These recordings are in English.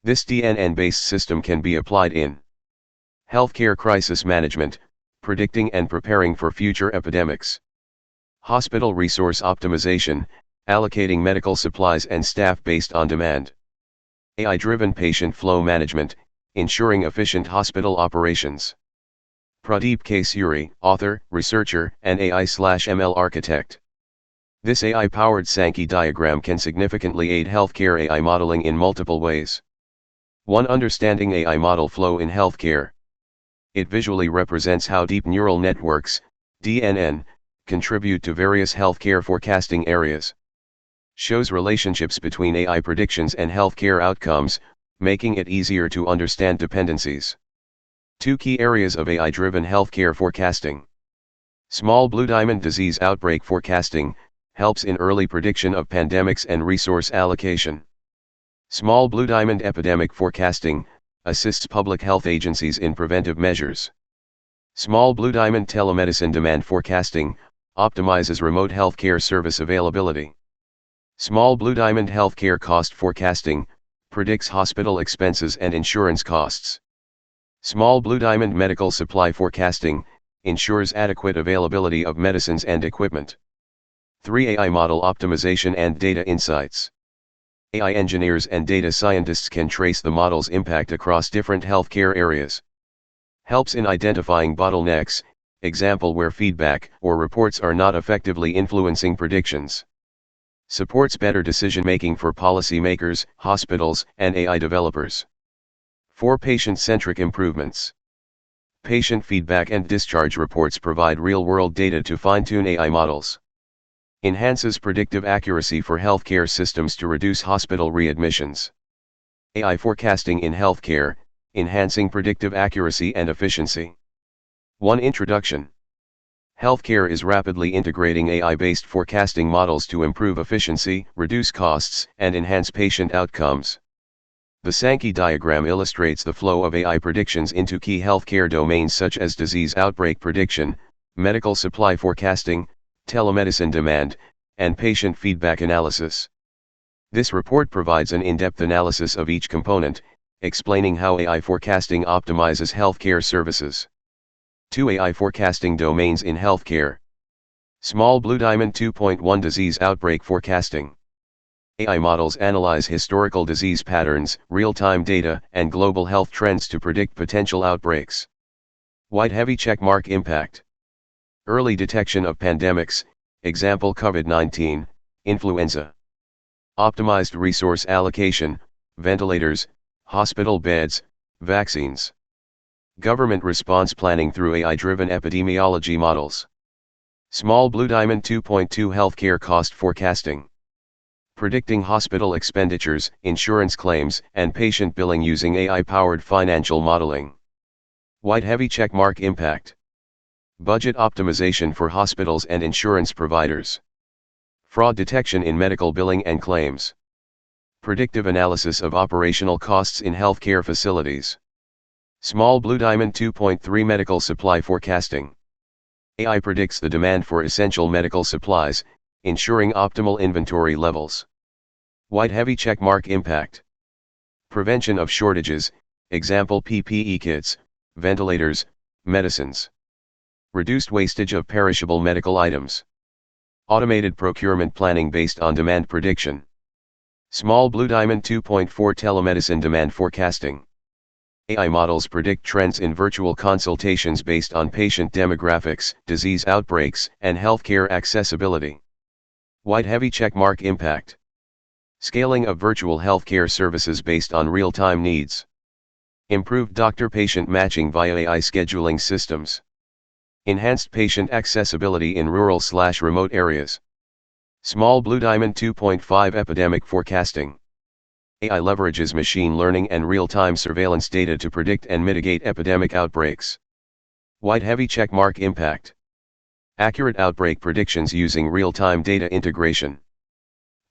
This DNN-based system can be applied in healthcare crisis management, predicting and preparing for future epidemics; hospital resource optimization, allocating medical supplies and staff based on demand; AI-driven patient flow management, ensuring efficient hospital operations. Pradeep Kesuri, author, researcher, and AI/ML architect. This AI-powered Sankey diagram can significantly aid healthcare AI modeling in multiple ways. 1. Understanding AI model flow in healthcare. It visually represents how deep neural networks, DNN, contribute to various healthcare forecasting areas. Shows relationships between AI predictions and healthcare outcomes, making it easier to understand dependencies. 2 key areas of AI-driven healthcare forecasting. Small blue diamond disease outbreak forecasting helps in early prediction of pandemics and resource allocation. Small blue diamond epidemic forecasting assists public health agencies in preventive measures. Small blue diamond telemedicine demand forecasting optimizes remote healthcare service availability. Small blue diamond healthcare cost forecasting predicts hospital expenses and insurance costs. Small blue diamond medical supply forecasting ensures adequate availability of medicines and equipment. 3. AI model optimization and data insights. AI engineers and data scientists can trace the model's impact across different healthcare areas. Helps in identifying bottlenecks, example where feedback or reports are not effectively influencing predictions. Supports better decision-making for policymakers, hospitals, and AI developers. 4. Patient-centric improvements. Patient feedback and discharge reports provide real-world data to fine-tune AI models. Enhances predictive accuracy for healthcare systems to reduce hospital readmissions. AI forecasting in healthcare, enhancing predictive accuracy and efficiency. 1. Introduction. Healthcare is rapidly integrating AI-based forecasting models to improve efficiency, reduce costs, and enhance patient outcomes. The Sankey diagram illustrates the flow of AI predictions into key healthcare domains such as disease outbreak prediction, medical supply forecasting, telemedicine demand, and patient feedback analysis. This report provides an in-depth analysis of each component, explaining how AI forecasting optimizes healthcare services. 2. AI forecasting domains in healthcare. Small blue diamond 2.1 disease outbreak forecasting. AI models analyze historical disease patterns, real-time data, and global health trends to predict potential outbreaks. White heavy checkmark impact. Early detection of pandemics, example COVID-19, influenza. Optimized resource allocation, ventilators, hospital beds, vaccines. Government response planning through AI-driven epidemiology models. Small blue diamond 2.2 healthcare cost forecasting. Predicting hospital expenditures, insurance claims, and patient billing using AI-powered financial modeling. White heavy checkmark impact. Budget optimization for hospitals and insurance providers. Fraud detection in medical billing and claims. Predictive analysis of operational costs in healthcare facilities. Small blue diamond 2.3 medical supply forecasting. AI predicts the demand for essential medical supplies, ensuring optimal inventory levels. White heavy checkmark impact. Prevention of shortages, example PPE kits, ventilators, medicines. Reduced wastage of perishable medical items. Automated procurement planning based on demand prediction. Small blue diamond 2.4 telemedicine demand forecasting. AI models predict trends in virtual consultations based on patient demographics, disease outbreaks, and healthcare accessibility. White heavy checkmark impact. Scaling of virtual healthcare services based on real-time needs. Improved doctor-patient matching via AI scheduling systems. Enhanced patient accessibility in rural/remote areas. Small blue diamond 2.5 epidemic forecasting. AI leverages machine learning and real-time surveillance data to predict and mitigate epidemic outbreaks. White heavy checkmark impact. Accurate outbreak predictions using real-time data integration.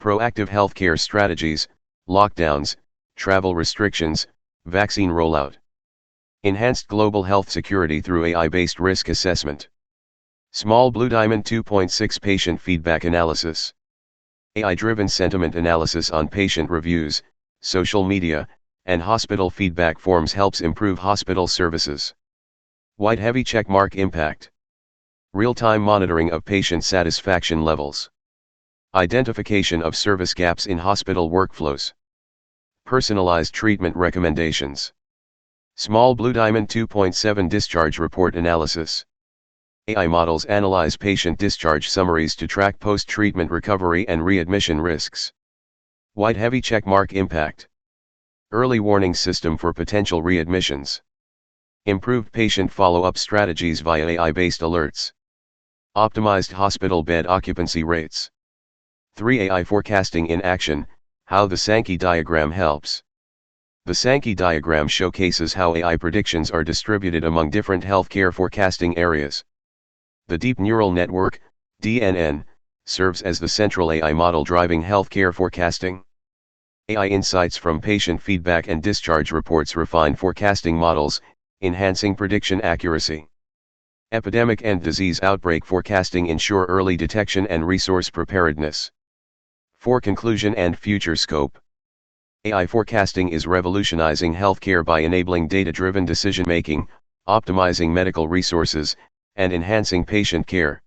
Proactive healthcare strategies, lockdowns, travel restrictions, vaccine rollout. Enhanced global health security through AI-based risk assessment. Small blue diamond 2.6 patient feedback analysis. AI-driven sentiment analysis on patient reviews, social media, and hospital feedback forms helps improve hospital services. White heavy checkmark impact. Real-time monitoring of patient satisfaction levels. Identification of service gaps in hospital workflows. Personalized treatment recommendations. Small Blue Diamond 2.7 Discharge Report Analysis. AI models analyze patient discharge summaries to track post-treatment recovery and readmission risks. White heavy checkmark impact. Early warning system for potential readmissions. Improved patient follow-up strategies via AI-based alerts. Optimized hospital bed occupancy rates. 3. AI forecasting in action, how the Sankey diagram helps. The Sankey diagram showcases how AI predictions are distributed among different healthcare forecasting areas. The Deep Neural Network, DNN, serves as the central AI model driving healthcare forecasting. AI insights from patient feedback and discharge reports refine forecasting models, enhancing prediction accuracy. Epidemic and disease outbreak forecasting ensure early detection and resource preparedness. For conclusion and future scope. AI forecasting is revolutionizing healthcare by enabling data-driven decision-making, optimizing medical resources, and enhancing patient care.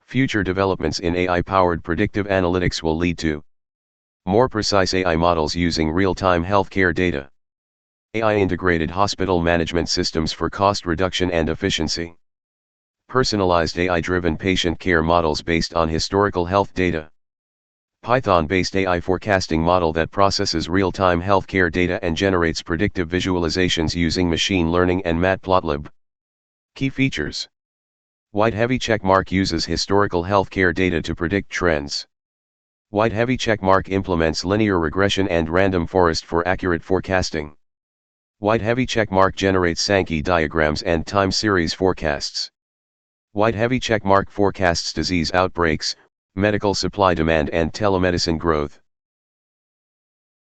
Future developments in AI-powered predictive analytics will lead to more precise AI models using real-time healthcare data. AI-integrated hospital management systems for cost reduction and efficiency. Personalized AI-driven patient care models based on historical health data. Python-based AI forecasting model that processes real-time healthcare data and generates predictive visualizations using machine learning and Matplotlib. Key features. White heavy checkmark uses historical healthcare data to predict trends. White heavy checkmark implements linear regression and random forest for accurate forecasting. White heavy checkmark generates Sankey diagrams and time series forecasts. White heavy checkmark forecasts disease outbreaks, medical supply demand and telemedicine growth.